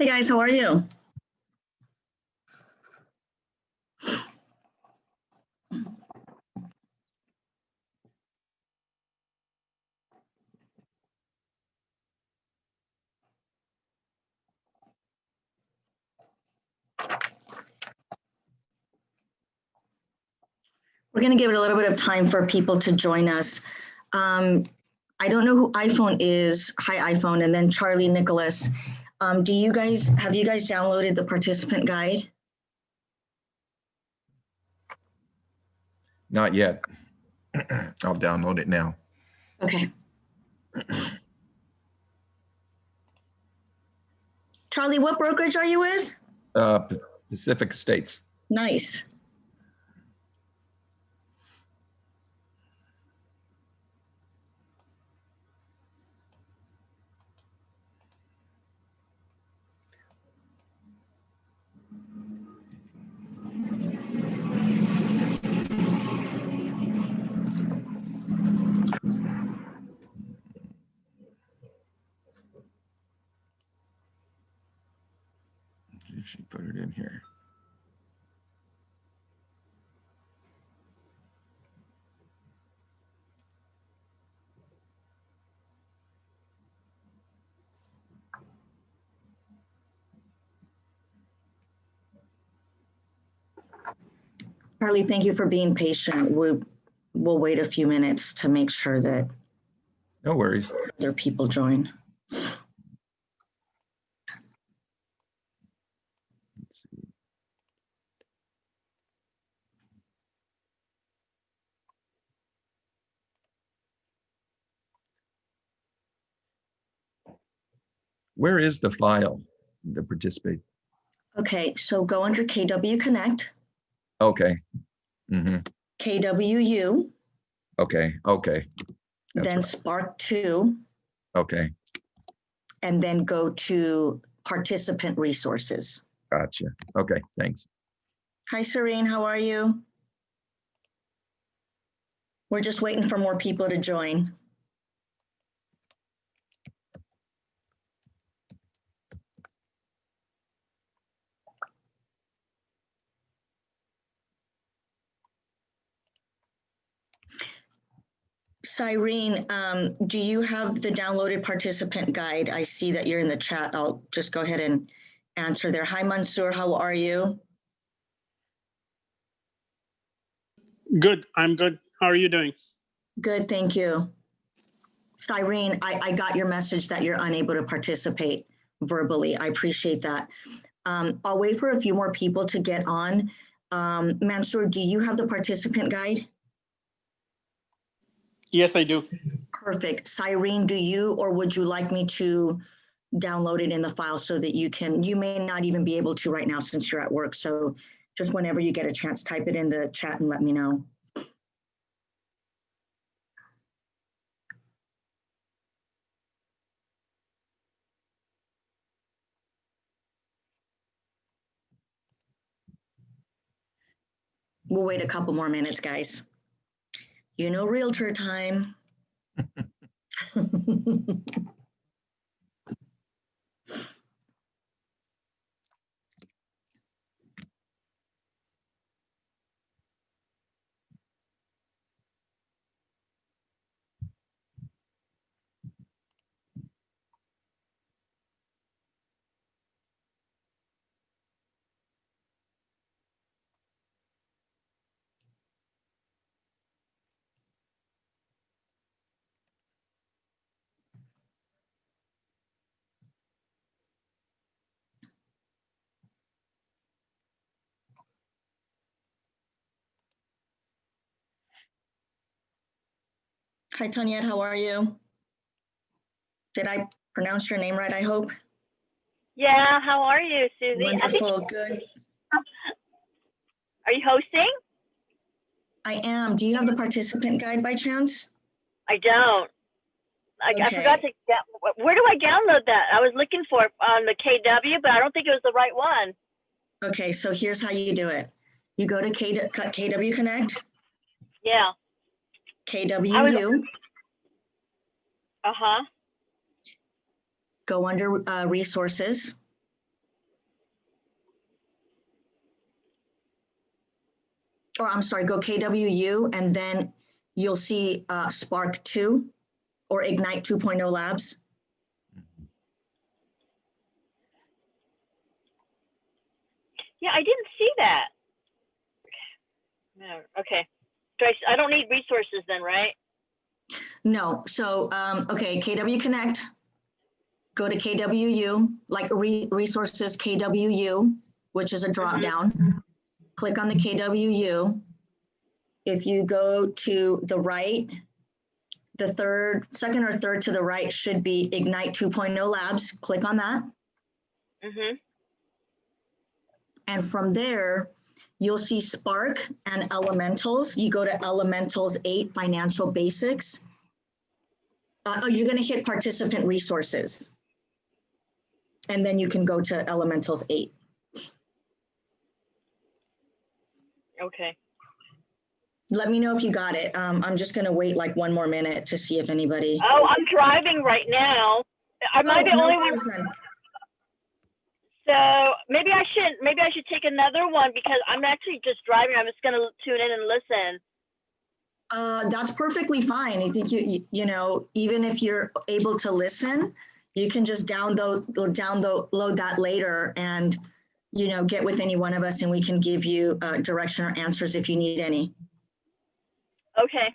Hey guys, how are you? We're going to give it a little bit of time for people to join us. I don't know who iPhone is. Hi, iPhone, and then Charlie Nicholas. Have you guys downloaded the participant guide? Not yet. I'll download it now. Okay. Charlie, what brokerage are you with? Pacific Estates. Nice. She put it in here. Charlie, thank you for being patient. We'll wait a few minutes to make sure that No worries. other people join. Let's see. Where is the file, the participate? Okay, so go under KW Connect, Okay. Mm-hmm. KWU, Okay. Okay. That's then right. Spark 2, Okay. and then go to participant resources. Gotcha. Okay. Thanks. Hi, Serene, how are you? We're just waiting for more people to join. Cyrene, do you have the downloaded participant guide? I see that you're in the chat. I'll just go ahead and answer there. Hi, Mansoor, how are you? Good, I'm good. How are you doing? Good, thank you. Cyrene, I got your message that you're unable to participate verbally. I appreciate that. I'll wait for a few more people to get on. Mansoor, do you have the participant guide? Yes, I do. Perfect. Cyrene, do you, or would you like me to download it in the file so that you may not even be able to right now since you're at work. So just whenever you get a chance, type it in the chat and let me know. We'll wait a couple more minutes, guys. You know, realtor time. Hi, Tanyette, how are you? Did I pronounce your name right, I hope? Yeah, how are you, Susie? Wonderful, good. Are you hosting? I am. Do you have the participant guide by chance? I don't. I forgot to get, where do I download that? I was looking for it on the KW, but I don't think it was the right one. Okay, so here's how you do it. You go to KW Connect, Yeah. KWU, Uh-huh. go under resources, or I'm sorry, go KWU, and then you'll see Spark 2 or Ignite 2.0 Labs. Yeah, I didn't see that. No, okay. I don't need resources then, right? No, so, okay, KW Connect, go to KWU, like resources KWU, which is a drop down. Click on the KWU. If you go to the right, the second or third to the right should be Ignite 2.0 Labs. Click on that. Mm-hmm. And from there, you'll see Spark and Elementals. You go to Elementals 8 Financial Basics. You're going to hit Participant Resources. And then you can go to Elementals 8. Okay. Let me know if you got it. I'm just going to wait like one more minute to see if anybody. Oh, I'm driving right now. Am I the only one? So maybe I should take another one because I'm actually just driving. I'm just going to tune in and listen. That's perfectly fine. I think you know, even if you're able to listen, you can just download that later and, you know, get with any one of us and we can give you direction or answers if you need any. Okay.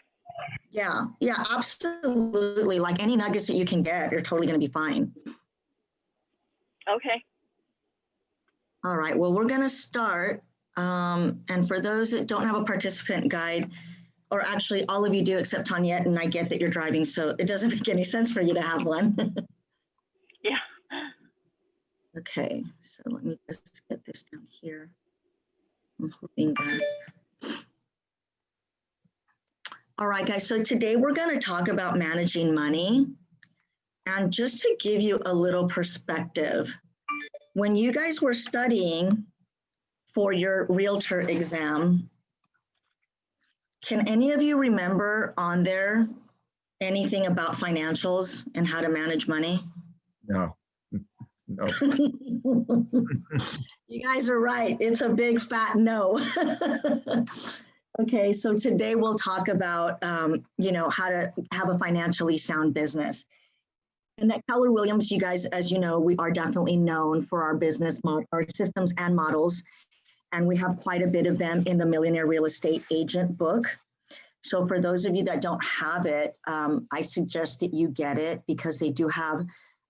Yeah, absolutely. Like any nuggets that you can get, you're totally going to be fine. Okay. All right, well, we're going to start. And for those that don't have a participant guide, or actually all of you do except Tanya, and I get that you're driving, so it doesn't make any sense for you to have one. Yeah. Okay, so let me just get this down here. I'm hoping that. All right, guys, so today we're going to talk about managing money. And just to give you a little perspective, when you guys were studying for your realtor exam, can any of you remember on there anything about financials and how to manage money? No. No. You guys are right. It's a big fat no. Okay, so today we'll talk about, you know, how to have a financially sound business. And at Keller Williams, you guys, as you know, we are definitely known for our business model, our systems and models. And we have quite a bit of them in the Millionaire Real Estate Agent book. So for those of you that don't have it, I suggest that you get it because they do have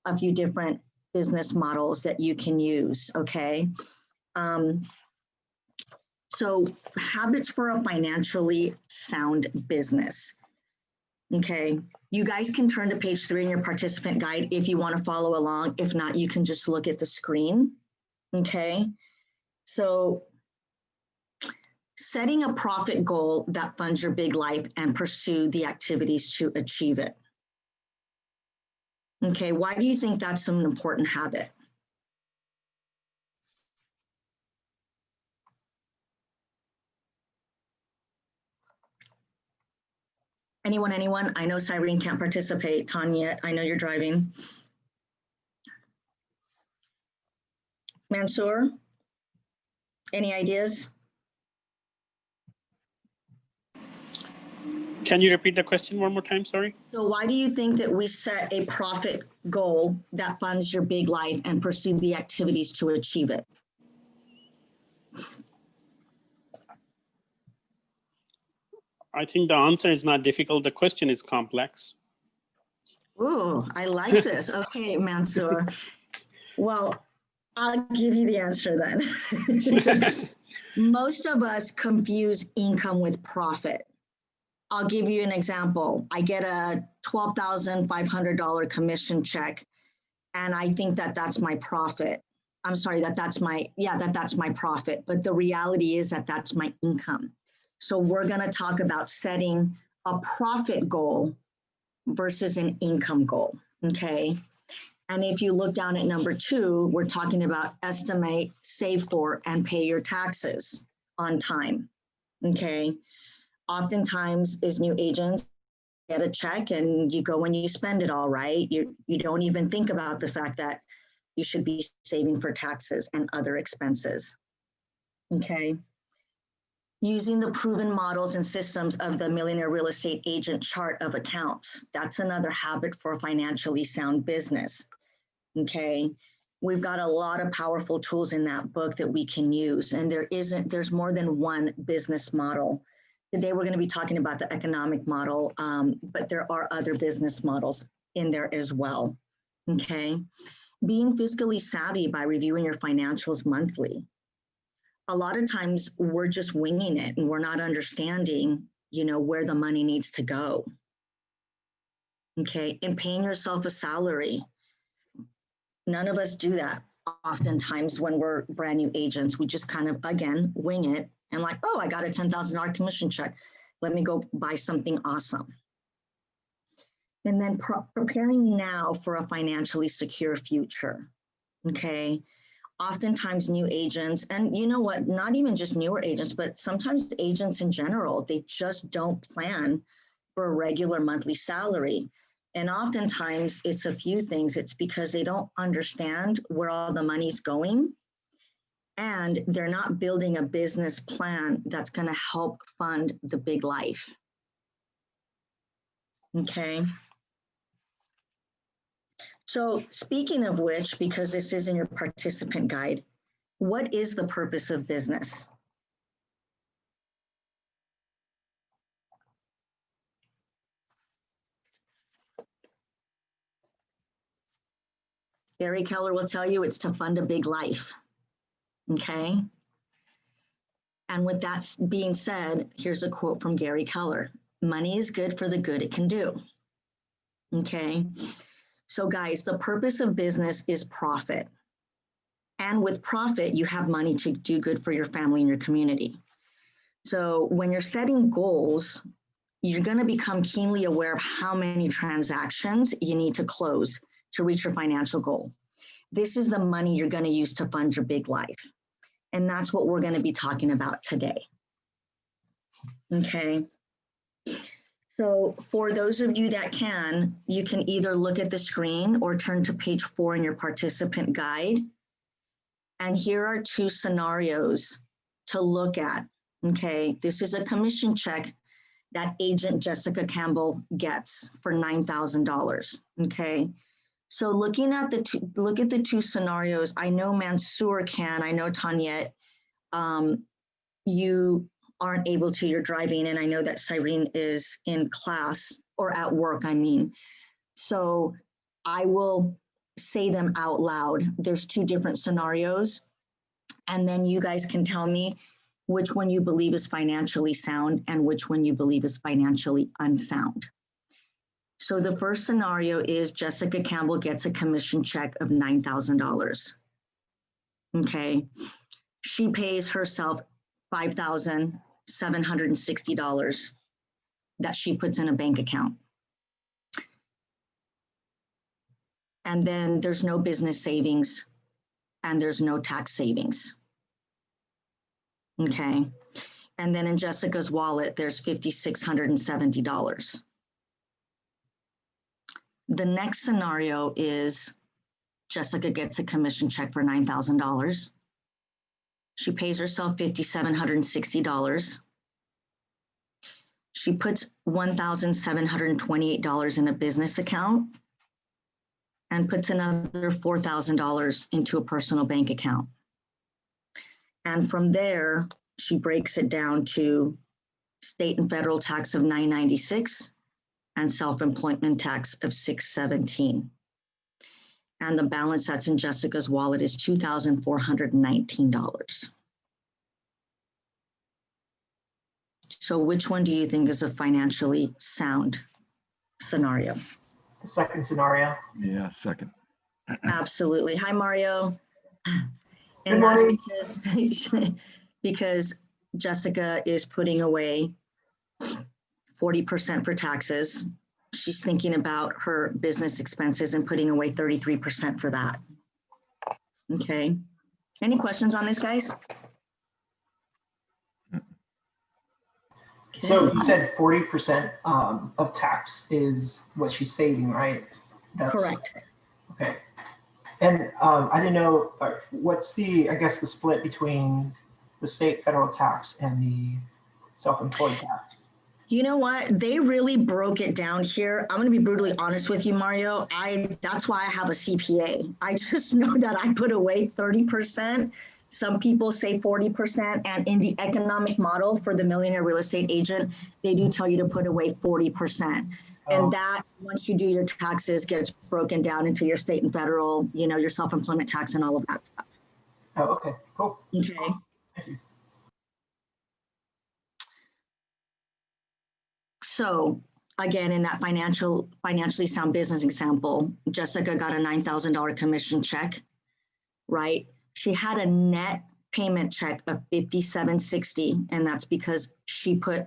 a few different business models that you can use, okay? So habits for a financially sound business. Okay, you guys can turn to page 3 in your participant guide if you want to follow along. If not, you can just look at the screen. Okay, so setting a profit goal that funds your big life and pursue the activities to achieve it. Okay, why do you think that's an important habit? Anyone? I know Cyrene can't participate. Tanya, I know you're driving. Mansoor, any ideas? Can you repeat the question one more time? Sorry. So why do you think that we set a profit goal that funds your big life and pursue the activities to achieve it? I think the answer is not difficult. The question is complex. Ooh, I like this. Okay, Mansoor. Well, I'll give you the answer then. Most of us confuse income with profit. I'll give you an example. I get a $12,500 commission check, and I think that that's my profit. I'm sorry, that's my profit. But the reality is that that's my income. So we're going to talk about setting a profit goal versus an income goal, okay? And if you look down at number 2, we're talking about estimate, save for, and pay your taxes on time, okay? Oftentimes as new agents get a check and you go and you spend it all, right? You don't even think about the fact that you should be saving for taxes and other expenses, okay? Using the proven models and systems of the Millionaire Real Estate Agent chart of accounts. That's another habit for a financially sound business. Okay. We've got a lot of powerful tools in that book that we can use. And there's more than one business model. Today, we're going to be talking about the economic model, but there are other business models in there as well. Okay. Being fiscally savvy by reviewing your financials monthly. A lot of times we're just winging it and we're not understanding, where the money needs to go. Okay. And paying yourself a salary. None of us do that. Oftentimes when we're brand new agents, we just kind of, again, wing it and like, oh, I got a $10,000 commission check. Let me go buy something awesome. And then preparing now for a financially secure future. Okay. Oftentimes new agents, and you know what, not even just newer agents, but sometimes agents in general, they just don't plan for a regular monthly salary. And oftentimes it's a few things. It's because they don't understand where all the money's going and they're not building a business plan that's going to help fund the big life. Okay. So speaking of which, because this is in your participant guide, what is the purpose of business? Gary Keller will tell you it's to fund a big life. Okay. And with that being said, here's a quote from Gary Keller. Money is good for the good it can do. Okay. So guys, the purpose of business is profit. And with profit, you have money to do good for your family and your community. So when you're setting goals, you're going to become keenly aware of how many transactions you need to close to reach your financial goal. This is the money you're going to use to fund your big life. And that's what we're going to be talking about today. Okay. So for those of you that can, you can either look at the screen or turn to page 4 in your participant guide. And here are 2 scenarios to look at. Okay, this is a commission check that agent Jessica Campbell gets for $9,000. Okay, so looking at look at the 2 scenarios. I know Mansoor can. I know Tanyette, you aren't able to, you're driving, and I know that Cyrene is in class or at work, I mean. So I will say them out loud. There's 2 different scenarios, and then you guys can tell me which one you believe is financially sound and which one you believe is financially unsound. So the first scenario is Jessica Campbell gets a commission check of $9,000. Okay, she pays herself $5,760 that she puts in a bank account. And then there's no business savings and there's no tax savings. Okay. And then in Jessica's wallet, there's $5,670. The next scenario is Jessica gets a commission check for $9,000. She pays herself $5,760. She puts $1,728 in a business account and puts another $4,000 into a personal bank account. And from there, she breaks it down to state and federal tax of $996 and self-employment tax of $617. And the balance that's in Jessica's wallet is $2,419. So which one do you think is a financially sound scenario? The second scenario. Yeah, second. Absolutely. Hi, Mario. Good And that's morning. because Jessica is putting away 40% for taxes. She's thinking about her business expenses and putting away 33% for that. Okay. Any questions on this, guys? So you said 40% of tax is what she's saving, right? That's Correct. Okay. And I didn't know what's the, I guess, the split between the the state federal tax and the self-employed tax? You know what? They really broke it down here. I'm going to be brutally honest with you, Mario. That's why I have a CPA. I just know that I put away 30%. Some people say 40%. And in the economic model for the millionaire real estate agent, they do tell you to put away 40%. Oh. And that, once you do your taxes, gets broken down into your state and federal, your self-employment tax and all of that stuff. Oh, okay, cool. Okay. Thank you. So again, in that financially sound business example, Jessica got a $9,000 commission check, right? She had a net payment check of $57.60, and that's because she put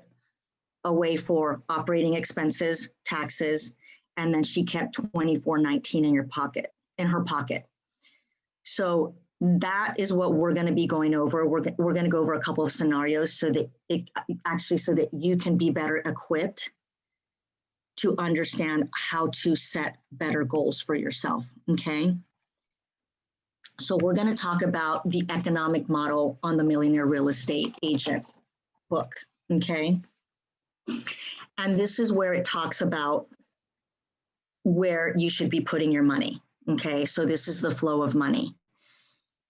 away for operating expenses, taxes, and then she kept $24.19 in her pocket. So that is what we're going to be going over. We're going to go over a couple of scenarios so that you can be better equipped to understand how to set better goals for yourself. Okay. So we're going to talk about the economic model on the Millionaire Real Estate Agent book. Okay. And this is where it talks about where you should be putting your money. Okay. So this is the flow of money.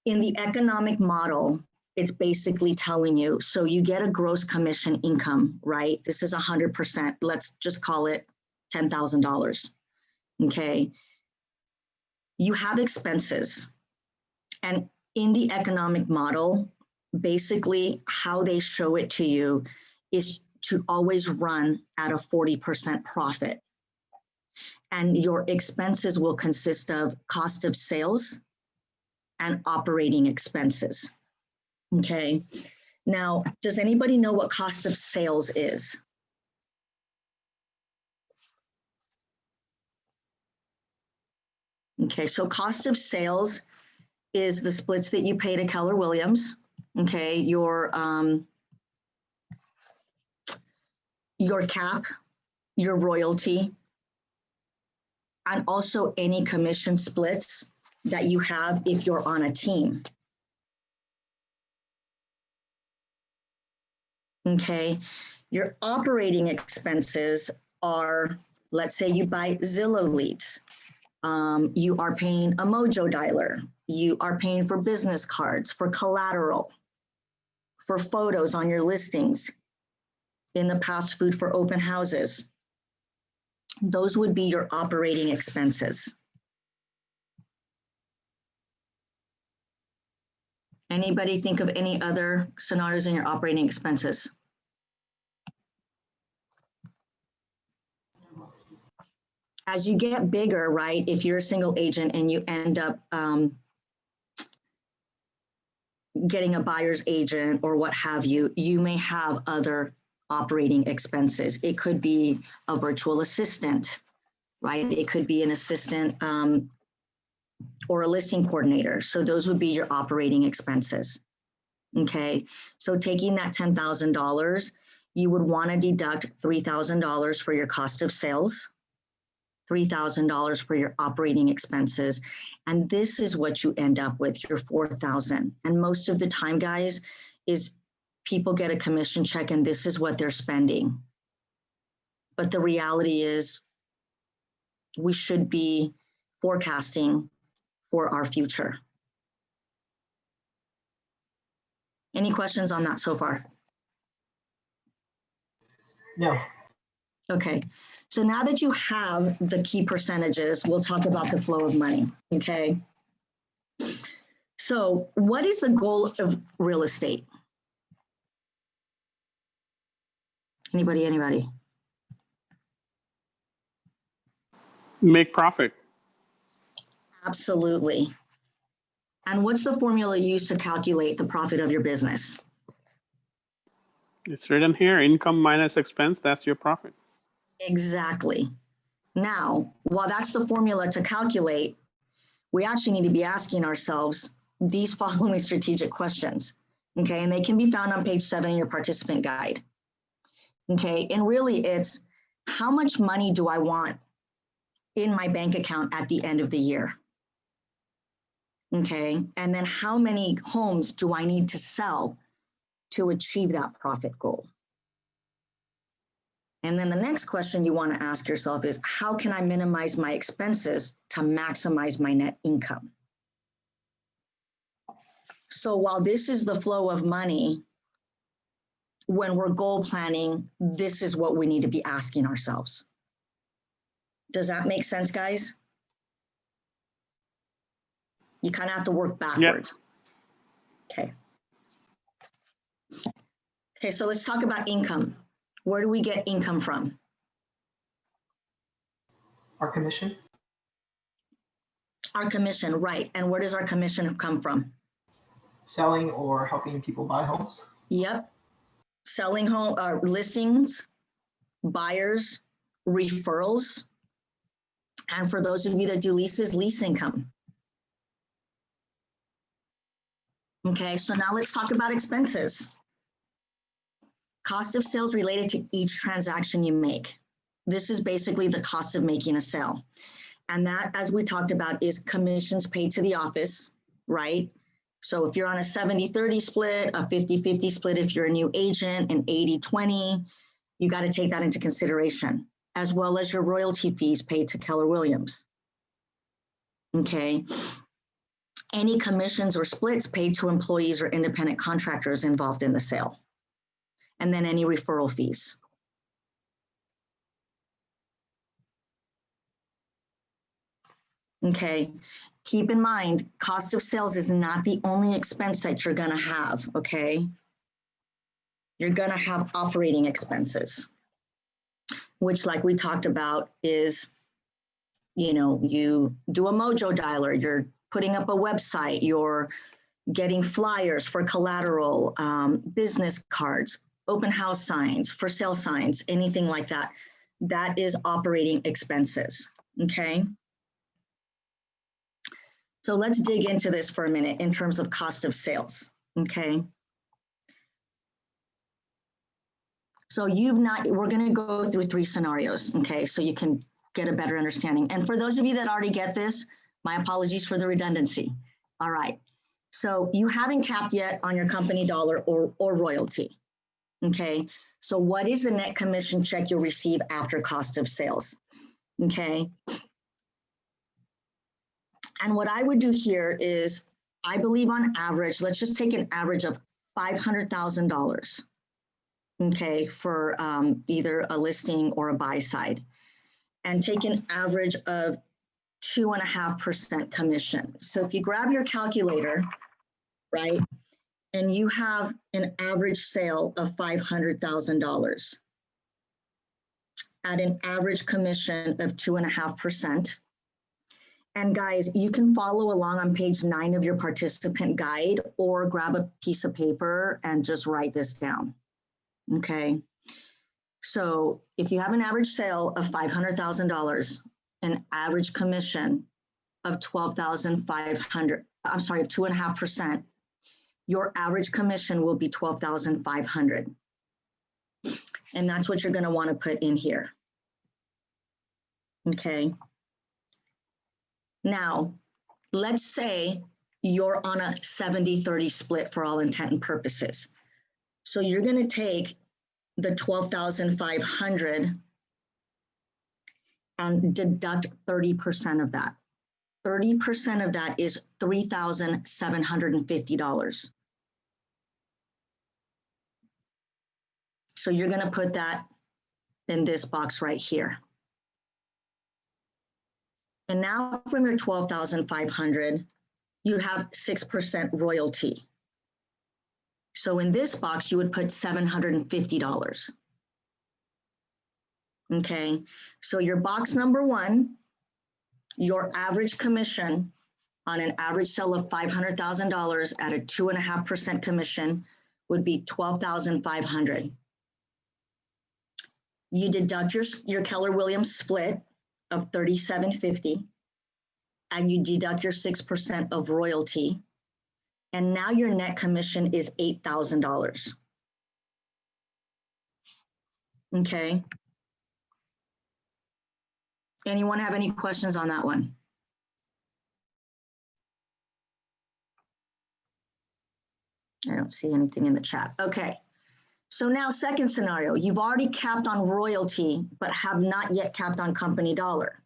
In the economic model, it's basically telling you, so you get a gross commission income, right? This is 100%. Let's just call it $10,000. Okay. You have expenses. And in the economic model, basically how they show it to you is to always run at a 40% profit. And your expenses will consist of cost of sales and operating expenses. Okay. Now, does anybody know what cost of sales is? Okay, so cost of sales is the splits that you pay to Keller Williams. Okay, your cap, your royalty, and also any commission splits that you have if you're on a team. Okay, your operating expenses are, let's say you buy Zillow leads. You are paying a Mojo dialer. You are paying for business cards, for collateral, for photos on your listings, in the past food for open houses. Those would be your operating expenses. Anybody think of any other scenarios in your operating expenses? As you get bigger, right, if you're a single agent and you end up getting a buyer's agent or what have you, you may have other operating expenses. It could be a virtual assistant, right? It could be an assistant or a listing coordinator. So those would be your operating expenses. Okay, so taking that $10,000, you would want to deduct $3,000 for your cost of sales, $3,000 for your operating expenses. And this is what you end up with, your $4,000. And most of the time, guys, is people get a commission check and this is what they're spending. But the reality is we should be forecasting for our future. Any questions on that so far? No. Okay, so now that you have the key percentages, we'll talk about the flow of money, okay? So what is the goal of real estate? Anybody? Make profit. Absolutely. And what's the formula used to calculate the profit of your business? It's written here, income minus expense, that's your profit. Exactly. Now, while that's the formula to calculate, we actually need to be asking ourselves these following strategic questions, okay? And they can be found on page 7 in your participant guide, okay? And really it's, how much money do I want in my bank account at the end of the year? Okay, and then how many homes do I need to sell to achieve that profit goal. And then the next question you want to ask yourself is, how can I minimize my expenses to maximize my net income? So while this is the flow of money, when we're goal planning, this is what we need to be asking ourselves. Does that make sense, guys? You kind of have to work backwards. Okay. Okay, so let's talk about income. Where do we get income from? Our commission, Our commission, right. And where does our commission come from? selling or helping people buy homes. Yep. Selling home listings, buyers, referrals. And for those of you that do leases, lease income. Okay, so now let's talk about expenses. Cost of sales related to each transaction you make. This is basically the cost of making a sale. And that, as we talked about, is commissions paid to the office, right? So if you're on a 70-30 split, a 50-50 split, if you're a new agent, an 80-20, you got to take that into consideration, as well as your royalty fees paid to Keller Williams. Okay. Any commissions or splits paid to employees or independent contractors involved in the sale. And then any referral fees. Okay, keep in mind, cost of sales is not the only expense that you're gonna have, okay? You're gonna have operating expenses, which, like we talked about, is, you know, you do a mojo dialer, you're putting up a website, you're getting flyers for collateral, business cards, open house signs, for sale signs, anything like that. That is operating expenses, okay? So let's dig into this for a minute in terms of cost of sales, okay? So we're gonna go through 3 scenarios, okay? So you can get a better understanding. And for those of you that already get this, my apologies for the redundancy. All right, so you haven't capped yet on your company dollar or royalty, okay? So what is the net commission check you'll receive after cost of sales, okay? And what I would do here is, I believe on average, let's just take an average of $500,000, okay, for either a listing or a buy side, and take an average of 2.5% commission. So if you grab your calculator, right, and you have an average sale of $500,000 at an average commission of 2.5%. And guys, you can follow along on page 9 of your participant guide, or grab a piece of paper and just write this down, okay? So if you have an average sale of $500,000, an average commission of $12,500, I'm sorry, of 2.5%, your average commission will be $12,500. And that's what you're gonna wanna put in here, okay? Now, let's say you're on a 70-30 split for all intent and purposes. So you're gonna take the 12,500 and deduct 30% of that. 30% of that is $3,750. So you're gonna put that in this box right here. And now from your 12,500, you have 6% royalty. So in this box, you would put $750. Okay, so your box number 1, your average commission on an average sale of $500,000 at a 2.5% commission would be $12,500. You deduct your Keller Williams split of $3,750, and you deduct your 6% of royalty, and now your net commission is $8,000. Okay. Anyone have any questions on that one? I don't see anything in the chat. Okay. So now second scenario, you've already capped on royalty, but have not yet capped on company dollar.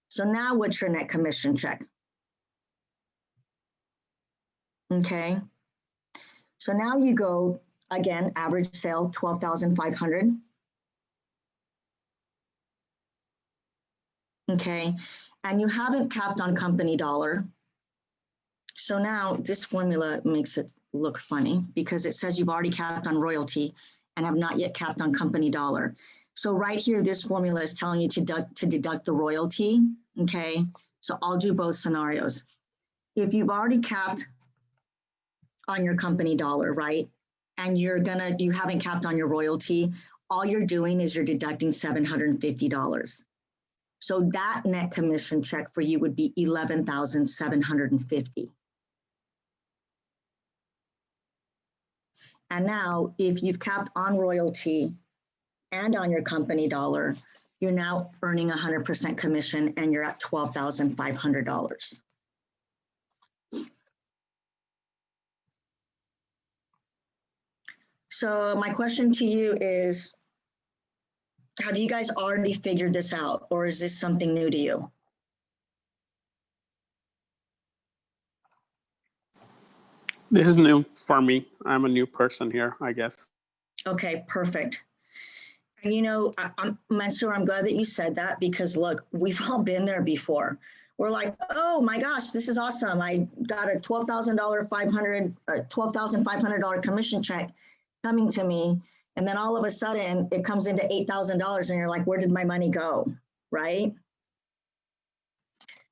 So now what's your net commission check? Okay. So now you go, again, average sale, 12,500. Okay. And you haven't capped on company dollar. So now this formula makes it look funny because it says you've already capped on royalty and have not yet capped on company dollar. So right here, this formula is telling you to deduct the royalty, okay? So I'll do both scenarios. If you've already capped on your company dollar, right? And you haven't capped on your royalty, all you're doing is you're deducting $750. So that net commission check for you would be $11,750. And now, if you've capped on royalty and on your company dollar, you're now earning 100% commission and you're at $12,500. So my question to you is, have you guys already figured this out, or is this something new to you? This is new for me. I'm a new person here, I guess. Okay, perfect. And you know, Mansoor, I'm glad that you said that because look, we've all been there before. We're like, oh my gosh, this is awesome. I got a $12,500 commission check coming to me. And then all of a sudden it comes into $8,000 and you're like, where did my money go, right?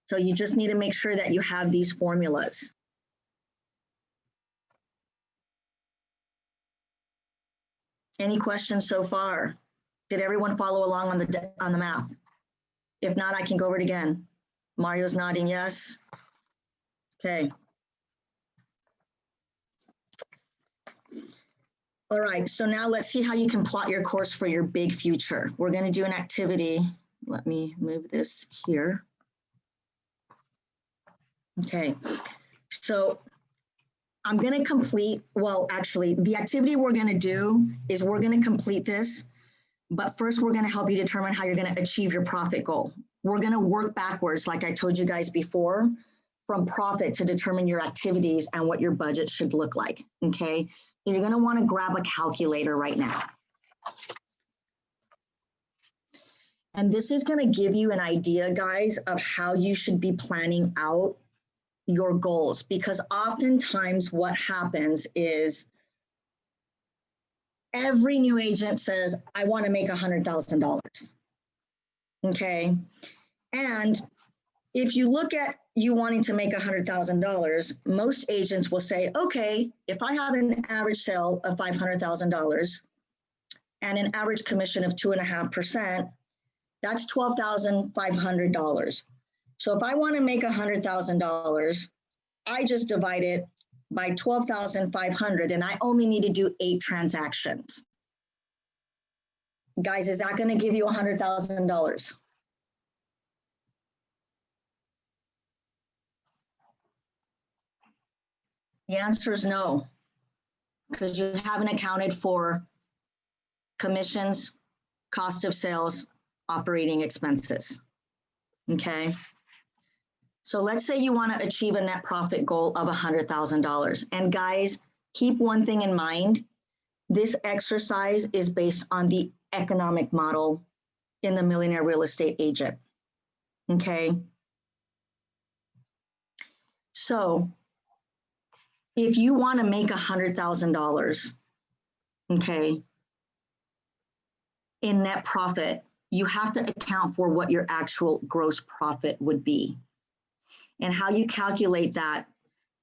So you just need to make sure that you have these formulas. Any questions so far? Did everyone follow along on the math? If not, I can go over it again. Mario's nodding yes. Okay. All right, so now let's see how you can plot your course for your big future. We're going to do an activity. Let me move this here. Okay, so I'm going to complete, well, actually, the activity we're going to do is we're going to complete this, but first we're going to help you determine how you're going to achieve your profit goal. We're going to work backwards, like I told you guys before, from profit to determine your activities and what your budget should look like, okay? So you're going to want to grab a calculator right now. And this is going to give you an idea, guys, of how you should be planning out your goals, because oftentimes what happens is every new agent says, I want to make $100,000. Okay. And if you look at you wanting to make $100,000, most agents will say, okay, if I have an average sale of $500,000 and an average commission of 2.5%, that's $12,500. So if I want to make $100,000, I just divide it by 12,500 and I only need to do 8 transactions. Guys, is that going to give you $100,000? The answer is no, because you haven't accounted for commissions, cost of sales, operating expenses. Okay. So let's say you want to achieve a net profit goal of $100,000. And guys, keep one thing in mind. This exercise is based on the economic model in the Millionaire Real Estate Agent. Okay. So if you want to make $100,000, okay, in net profit, you have to account for what your actual gross profit would be. And how you calculate that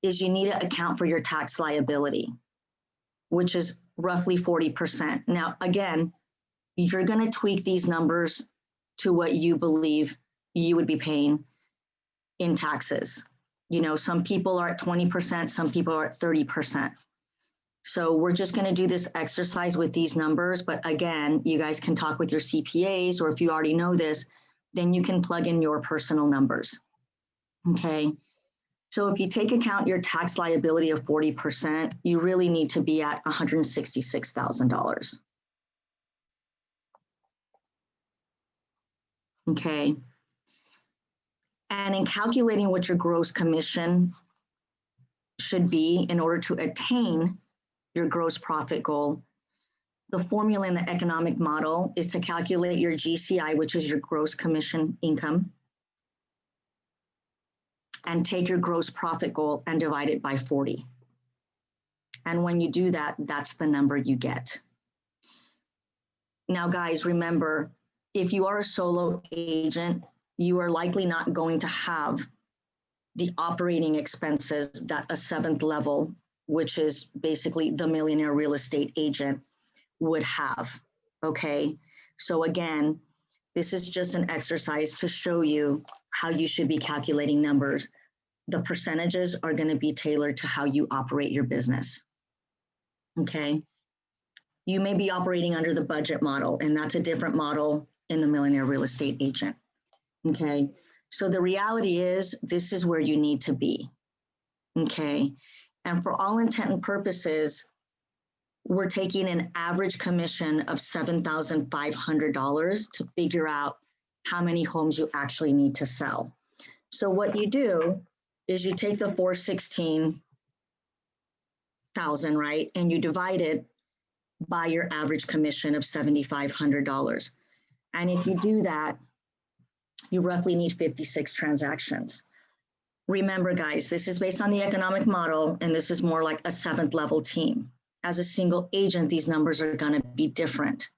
is you need to account for your tax liability, which is roughly 40%. Now, again, you're going to tweak these numbers to what you believe you would be paying in taxes. You know, some people are at 20%, some people are at 30%. So we're just going to do this exercise with these numbers. But again, you guys can talk with your CPAs, or if you already know this, then you can plug in your personal numbers. Okay. So if you take account your tax liability of 40%, you really need to be at $166,000. Okay. And in calculating what your gross commission should be in order to attain your gross profit goal, the formula in the economic model is to calculate your GCI, which is your gross commission income, and take your gross profit goal and divide it by 40. And when you do that, that's the number you get. Now, guys, remember, if you are a solo agent, you are likely not going to have the operating expenses that a 7th level, which is basically the millionaire real estate agent, would have. Okay. So again, this is just an exercise to show you how you should be calculating numbers. The percentages are going to be tailored to how you operate your business. Okay. You may be operating under the budget model, and that's a different model in the millionaire real estate agent. Okay. So the reality is, this is where you need to be. Okay. And for all intent and purposes, we're taking an average commission of $7,500 to figure out how many homes you actually need to sell. So what you do is you take the 416,000, right? And you divide it by your average commission of $7,500. And if you do that, you roughly need 56 transactions. Remember, guys, this is based on the economic model, and this is more like a 7th level team. As a single agent, these numbers are going to be different.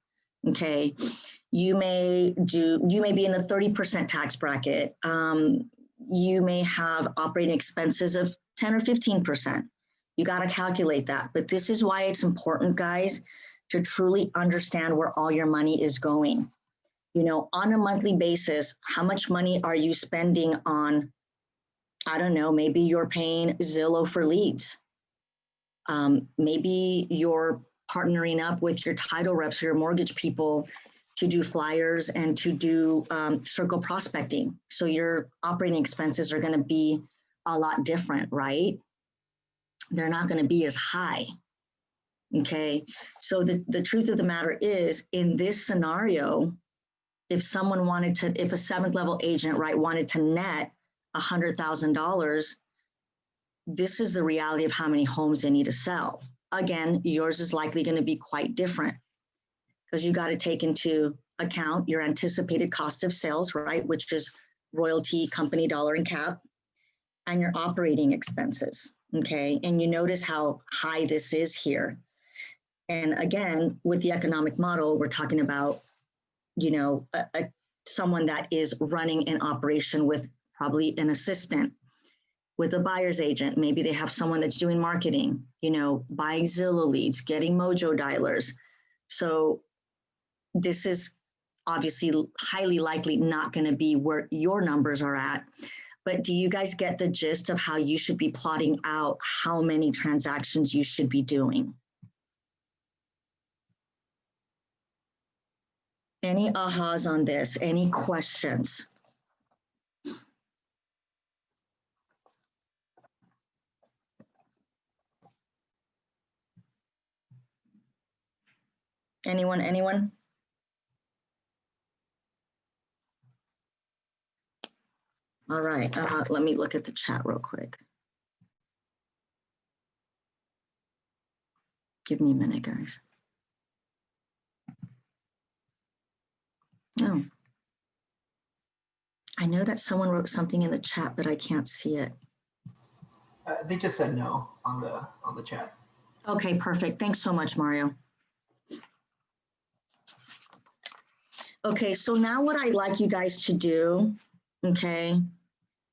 Okay. You may be in the 30% tax bracket. You may have operating expenses of 10 or 15%. You got to calculate that. But this is why it's important, guys, to truly understand where all your money is going. You know, on a monthly basis, how much money are you spending on, I don't know, maybe you're paying Zillow for leads. Maybe you're partnering up with your title reps or your mortgage people to do flyers and to do circle prospecting. So your operating expenses are going to be a lot different, right? They're not going to be as high. Okay. So the truth of the matter is, in this scenario, if someone wanted to, if a 7th level agent, right, wanted to net $100,000, this is the reality of how many homes they need to sell. Again, yours is likely going to be quite different because you got to take into account your anticipated cost of sales, right, which is royalty, company dollar, and cap, and your operating expenses. Okay. And you notice how high this is here. And again, with the economic model, we're talking about, you know, someone that is running an operation with probably an assistant, with a buyer's agent. Maybe they have someone that's doing marketing, you know, buying Zillow leads, getting Mojo dialers. So this is obviously highly likely not going to be where your numbers are at. But do you guys get the gist of how you should be plotting out how many transactions you should be doing? Any ahas on this? Any questions? Anyone? All right, let me look at the chat real quick. Give me a minute, guys. Oh, I know that someone wrote something in the chat, but I can't see it. They just said no on the chat. Okay, perfect. Thanks so much, Mario. Okay, so now what I'd like you guys to do, okay,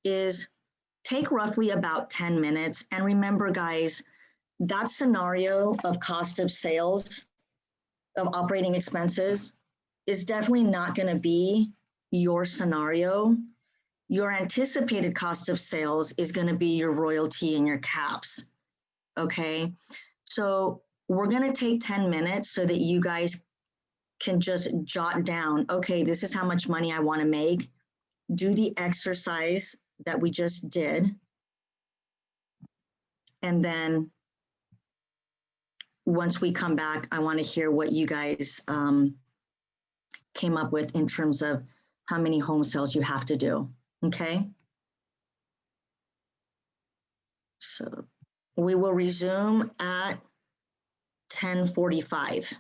is take roughly about 10 minutes. And remember, guys, that scenario of cost of sales, of operating expenses, is definitely not going to be your scenario. Your anticipated cost of sales is going to be your royalty and your caps. Okay, so we're going to take 10 minutes so that you guys can just jot down, okay, this is how much money I want to make. Do the exercise that we just did. And then once we come back, I want to hear what you guys came up with in terms of how many home sales you have to do, okay? So we will resume at 10:45.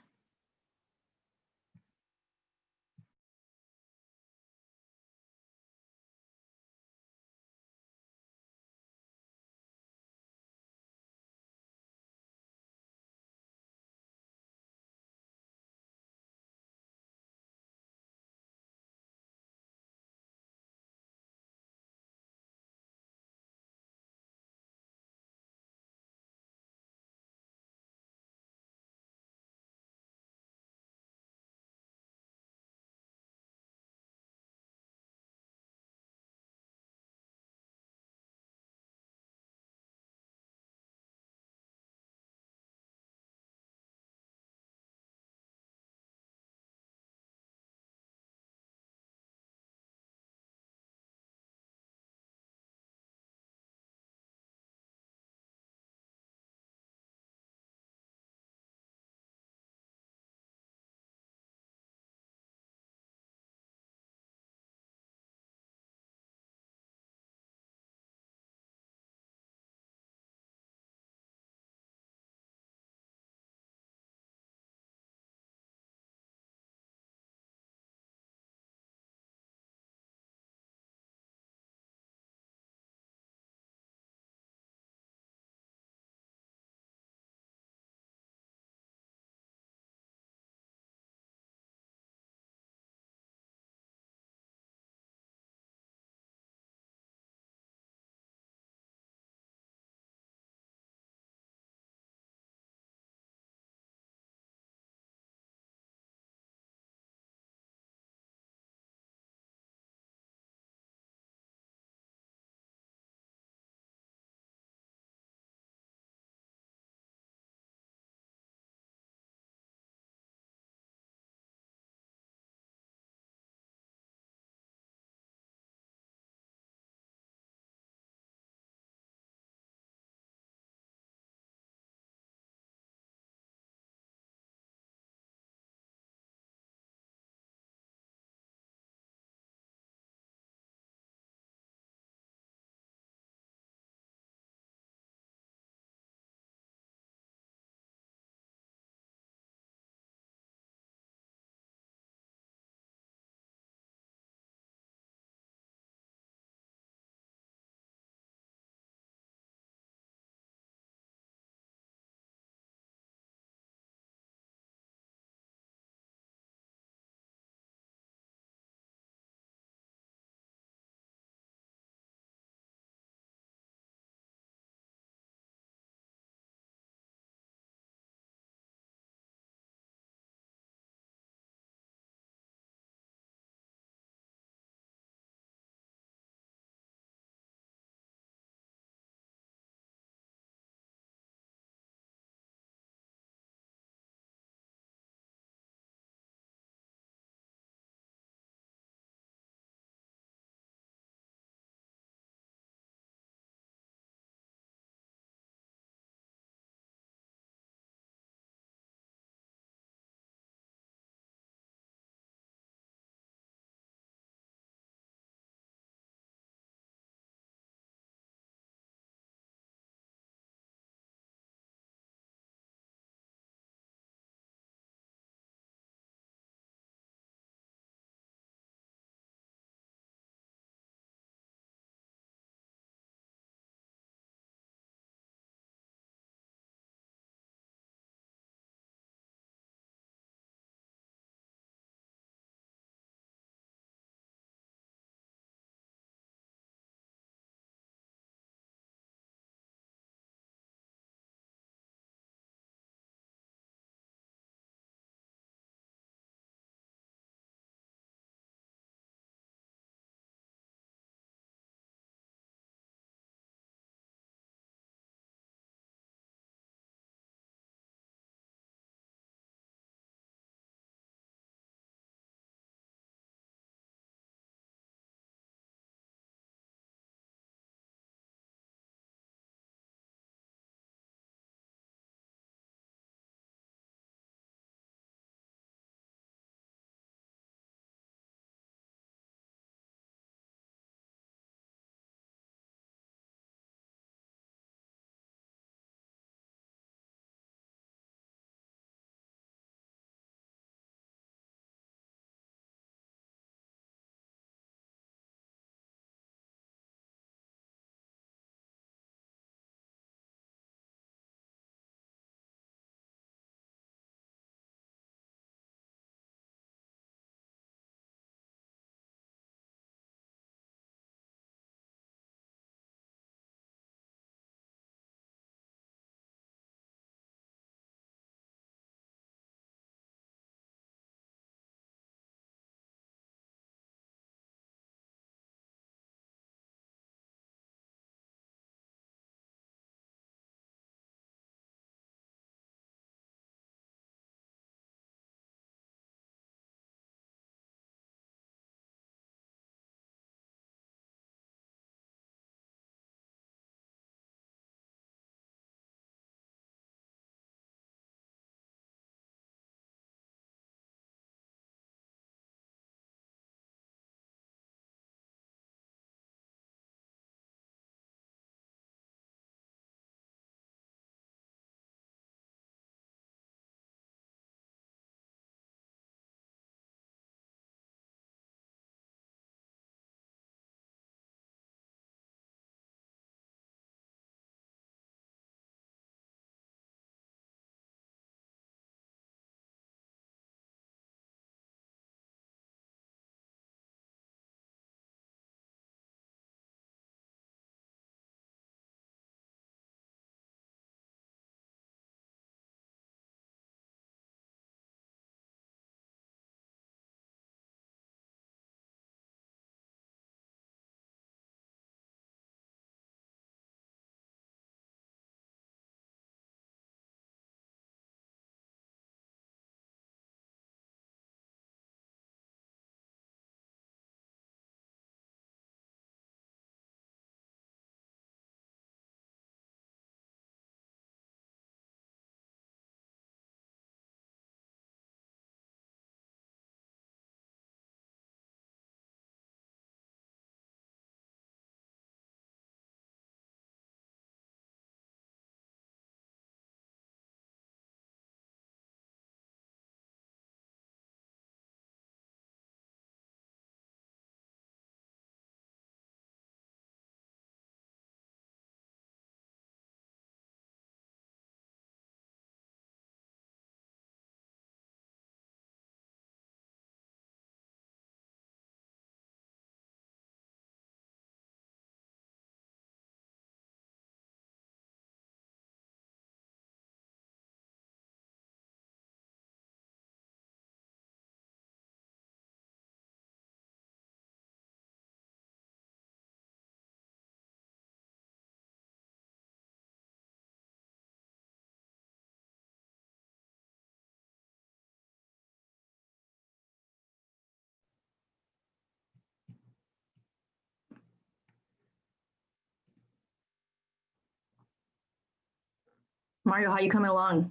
Mario, how you coming along?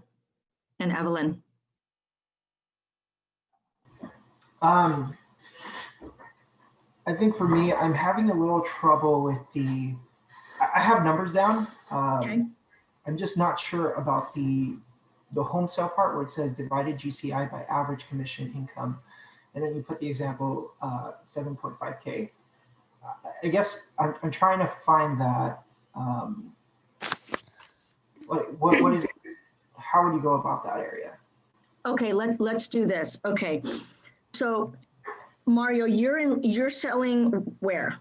And Evelyn? I think for me, I'm having a little trouble with I have numbers down. Okay. I'm just not sure about the home sale part where it says divided GCI by average commission income. And then you put the example 7.5K. I guess I'm trying to find that. What is, how would you go about that area? Okay, let's do this. Okay. So Mario, you're selling where?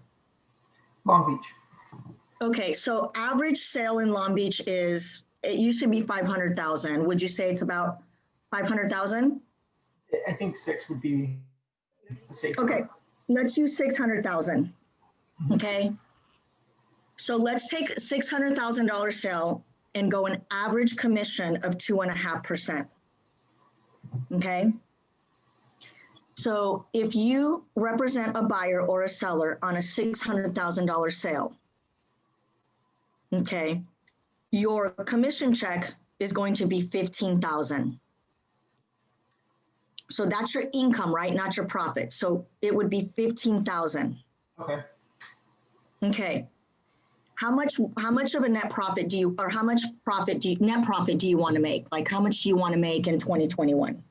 Long Beach. Okay, so average sale in Long Beach is, it used to be 500,000. Would you say it's about 500,000? I think 6 would be the safe. Okay, let's use 600,000. Okay. So let's take $600,000 sale and go an average commission of 2.5%. Okay. So if you represent a buyer or a seller on a $600,000 sale, okay, your commission check is going to be 15,000. So that's your income, right? Not your profit. So it would be 15,000. Okay. Okay. How much of a net profit do you, or how much net profit do you want to make? Like how much do you want to make in 2021?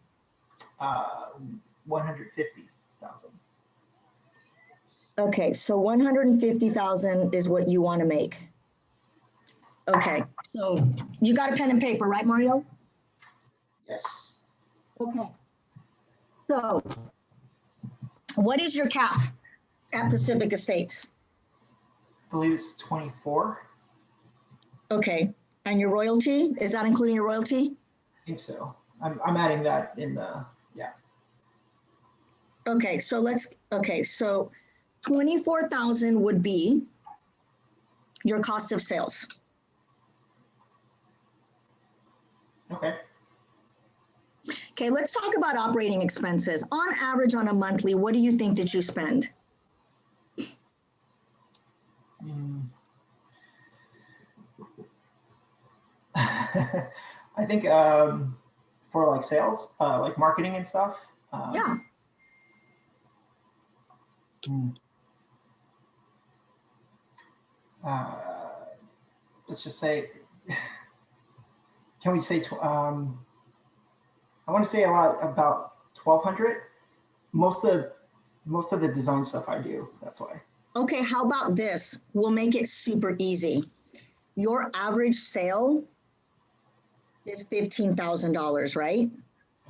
150,000. Okay, so 150,000 is what you want to make. Okay, so you got a pen and paper, right, Mario? Yes. Okay. So what is your cap at Pacific Estates? I believe it's 24. Okay, and your royalty, is that including your royalty? I think so. I'm adding that in the, yeah. Okay, so so 24,000 would be your cost of sales. Okay. Okay, let's talk about operating expenses. On average, on a monthly, what do you think that you spend? I think for like sales, like marketing and stuff. Yeah. Let's just say, can we say, I want to say a lot about 1,200. Most of the design stuff I do, that's why. Okay, how about this? We'll make it super easy. Your average sale is $15,000, right?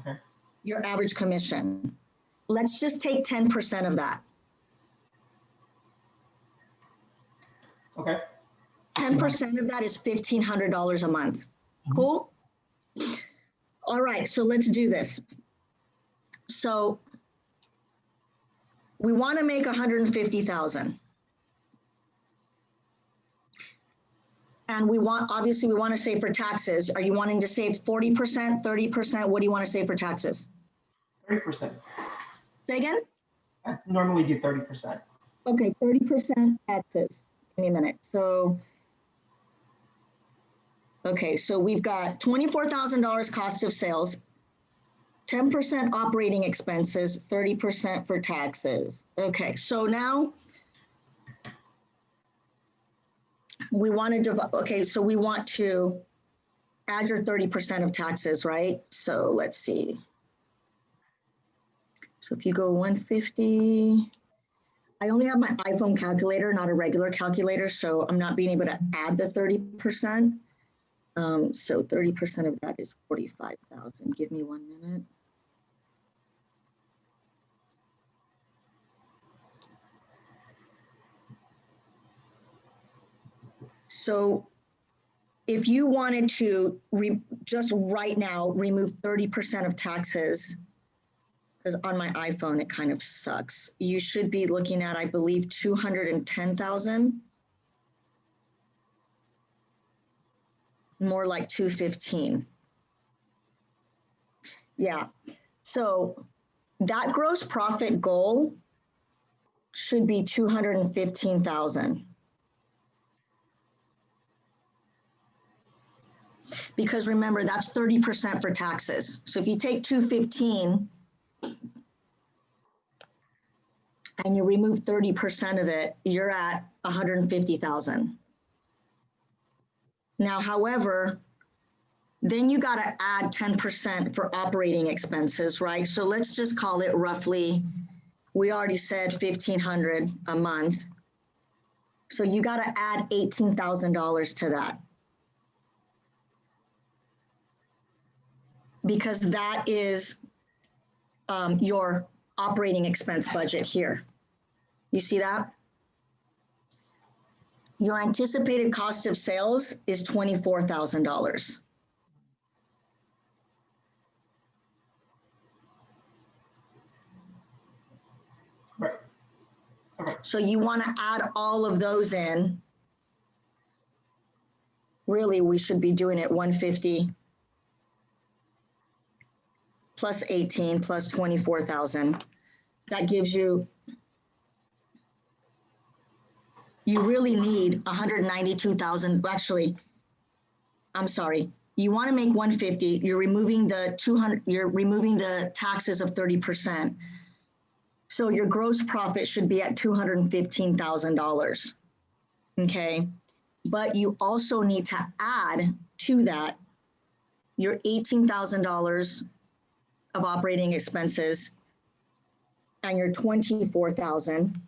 Okay. Your average commission. Let's just take 10% of that. Okay. 10% of that is $1,500 a month. Cool? All right, so let's do this. So we want to make 150,000. And obviously we want to save for taxes. Are you wanting to save 40%, 30%? What do you want to save for taxes? 30%. Say again? I normally do 30%. Okay, 30% taxes. Give me a minute. So, okay, so we've got $24,000 cost of sales, 10% operating expenses, 30% for taxes. Okay, so now we want to so we want to add your 30% of taxes, right? So let's see. So if you go 150, I only have my iPhone calculator, not a regular calculator, so I'm not being able to add the 30%. So 30% of that is 45,000. Give me 1 minute. So if you wanted to just right now remove 30% of taxes, because on my iPhone, it kind of sucks. You should be looking at, I believe, 210,000. More like 215. Yeah, so that gross profit goal should be 215,000. Because remember, that's 30% for taxes. So if you take 215 and you remove 30% of it, you're at 150,000. Now, however, then you got to add 10% for operating expenses, right? So let's just call it roughly, we already said 1,500 a month. So you got to add $18,000 to that. Because that is your operating expense budget here. You see that? Your anticipated cost of sales is $24,000. Right. Okay. So you want to add all of those in. Really, we should be doing it 150 plus 18 plus 24,000. That gives you, you really need 192,000. Actually, I'm sorry. You want to make 150. You're removing the 200. You're removing the taxes of 30%. So your gross profit should be at $215,000. Okay, but you also need to add to that your $18,000 of operating expenses and your 24,000.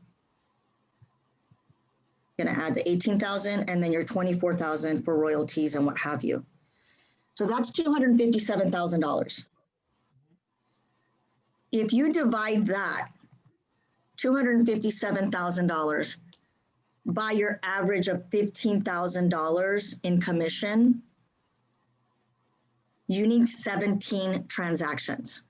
Gonna add the 18,000 and then your 24,000 for royalties and what have you. So that's $257,000. If you divide that $257,000 by your average of $15,000 in commission, you need 17 transactions.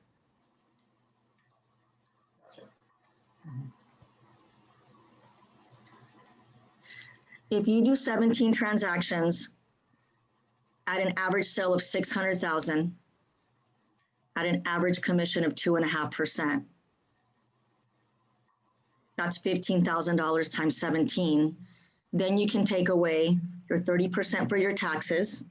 If you do 17 transactions at an average sale of 600,000, at an average commission of 2.5%, that's $15,000 times 17. Then you can take away your 30% for your taxes,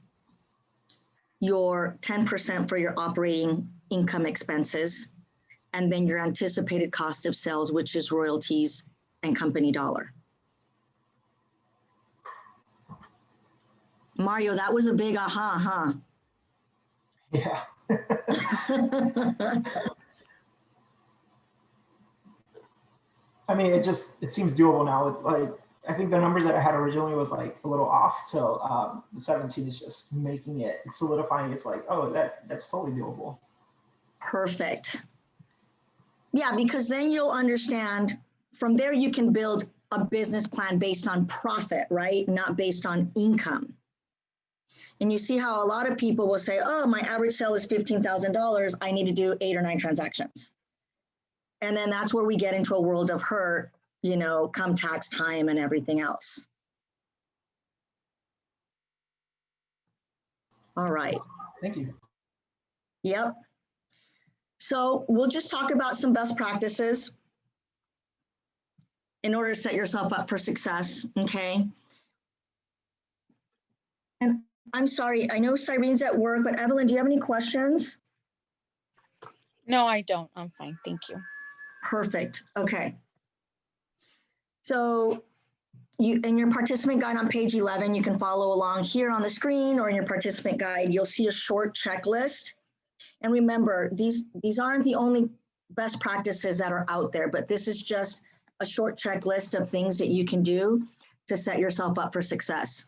your 10% for your operating income expenses, and then your anticipated cost of sales, which is royalties and company dollar. Mario, that was a big aha, huh? Yeah. I mean, it seems doable now. It's like, I think the numbers that I had originally was like a little off. So the 17 is just making it, solidifying. It's like, oh, that's totally doable. Perfect. Yeah, because then you'll understand from there, you can build a business plan based on profit, right? Not based on income. And you see how a lot of people will say, oh, my average sale is $15,000. I need to do 8 or 9 transactions. And then that's where we get into a world of hurt, you know, come tax time and everything else. All right. Thank you. Yep. So we'll just talk about some best practices in order to set yourself up for success, okay? And I'm sorry, I know Cyrene's at work, but Evelyn, do you have any questions? No, I don't. I'm fine. Thank you. Perfect. Okay. So you, in your participant guide on page 11, you can follow along here on the screen or in your participant guide, you'll see a short checklist. And remember, these aren't the only best practices that are out there, but this is just a short checklist of things that you can do to set yourself up for success.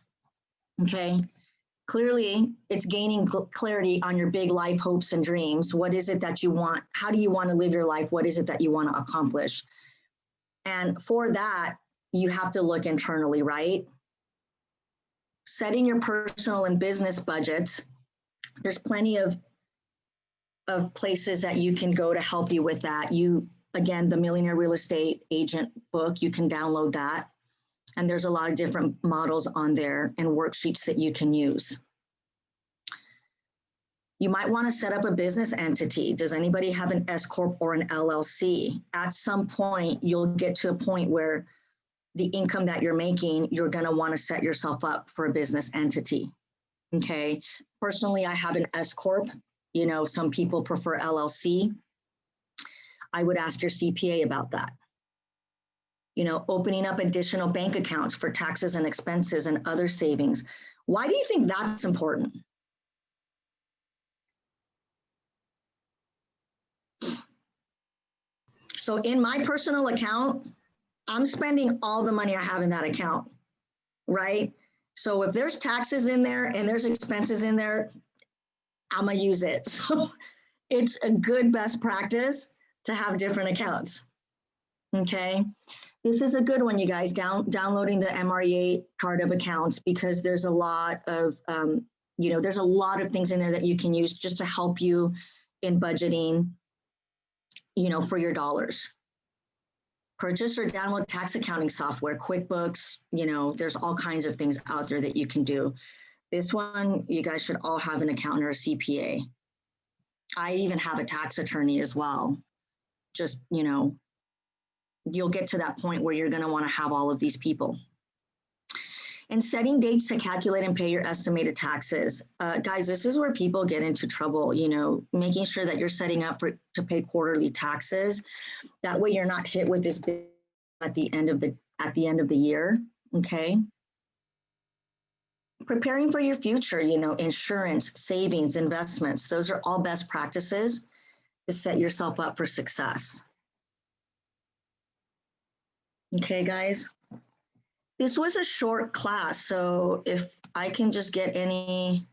Okay. Clearly, it's gaining clarity on your big life hopes and dreams. What is it that you want? How do you want to live your life? What is it that you want to accomplish? And for that, you have to look internally, right? Setting your personal and business budgets. There's plenty of places that you can go to help you with that. Again, the Millionaire Real Estate Agent book, you can download that. And there's a lot of different models on there and worksheets that you can use. You might want to set up a business entity. Does anybody have an S Corp or an LLC? At some point, you'll get to a point where the income that you're making, you're going to want to set yourself up for a business entity. Okay. Personally, I have an S Corp. You know, some people prefer LLC. I would ask your CPA about that. You know, opening up additional bank accounts for taxes and expenses and other savings. Why do you think that's important? So in my personal account, I'm spending all the money I have in that account, right? So if there's taxes in there and there's expenses in there, I'm gonna use it. So it's a good best practice to have different accounts. Okay, this is a good one, you guys. Downloading the MREA chart of accounts, because there's a lot of there's a lot of things in there that you can use just to help you in budgeting, you know, for your dollars. Purchase or download tax accounting software, QuickBooks, you know, there's all kinds of things out there that you can do. This one, you guys should all have an accountant or a CPA. I even have a tax attorney as well. Just, you know, you'll get to that point where you're going to want to have all of these people. And setting dates to calculate and pay your estimated taxes. Guys, this is where people get into trouble, you know, making sure that you're setting up to pay quarterly taxes. That way you're not hit with this bill at the end of the year, okay? Preparing for your future, you know, insurance, savings, investments, those are all best practices to set yourself up for success. Okay, guys. This was a short class, so if I can just get any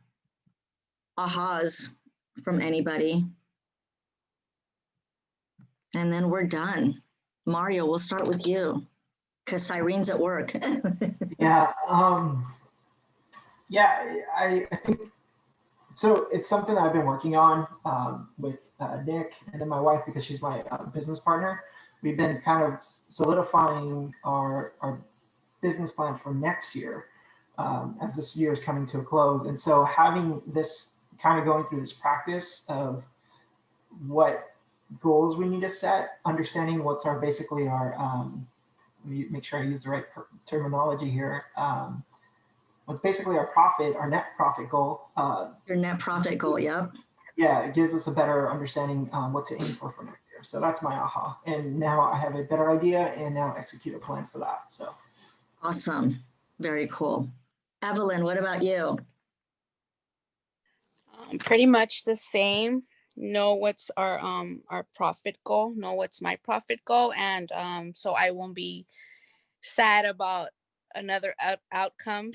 ahas from anybody, and then we're done. Mario, we'll start with you, because Cyrene's at work. Yeah, I think so. It's something that I've been working on with Nick and then my wife, because she's my business partner. We've been kind of solidifying our business plan for next year as this year is coming to a close. And so having this kind of going through this practice of what goals we need to set, understanding what's our basically our let me make sure I use the right terminology here. What's basically our profit, our net profit goal. Your net profit goal, yep. Yeah, it gives us a better understanding what to aim for next year. So that's my aha. And now I have a better idea and now execute a plan for that. So. Awesome. Very cool. Evelyn, what about you? Pretty much the same. Know what's our profit goal. Know what's my profit goal, and so I won't be sad about another outcome.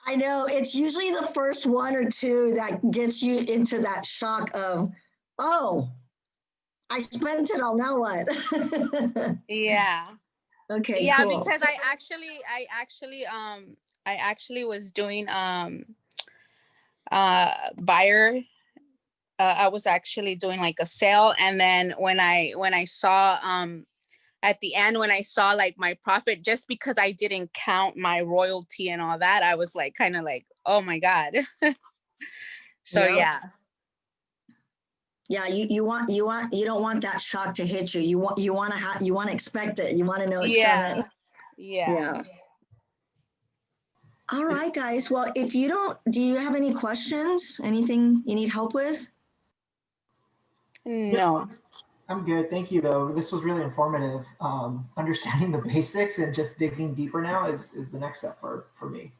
I know it's usually the first one or two that gets you into that shock of, oh, I spent it all, now what? Yeah. Okay, yeah, cool. because I actually was doing buyer. I was actually doing like a sale, and then when I saw at the end, when I saw like my profit, just because I didn't count my royalty and all that, I was like kind of like, oh my God. So Yep. yeah. Yeah, you don't want that shock to hit you. You want to expect it. You want to know it's coming. Yeah. All right, guys. Well, do you have any questions? Anything you need help with? No. I'm good. Thank you, though. This was really informative. Understanding the basics and just digging deeper now is the next step for me.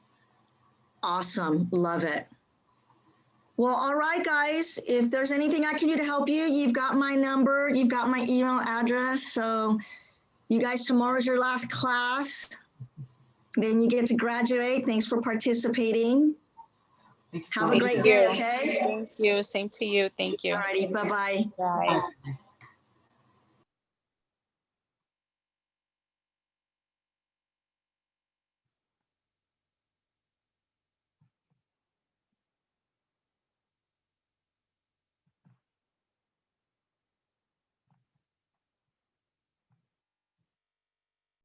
Awesome. Love it. Well, all right, guys. If there's anything I can do to help you, you've got my number. You've got my email address. So you guys, tomorrow's your last class. Then you get to graduate. Thanks for participating. Thank you so Have much. a great day, okay? Thank you. Same to you. Thank you. All righty. Bye-bye. Bye. Bye.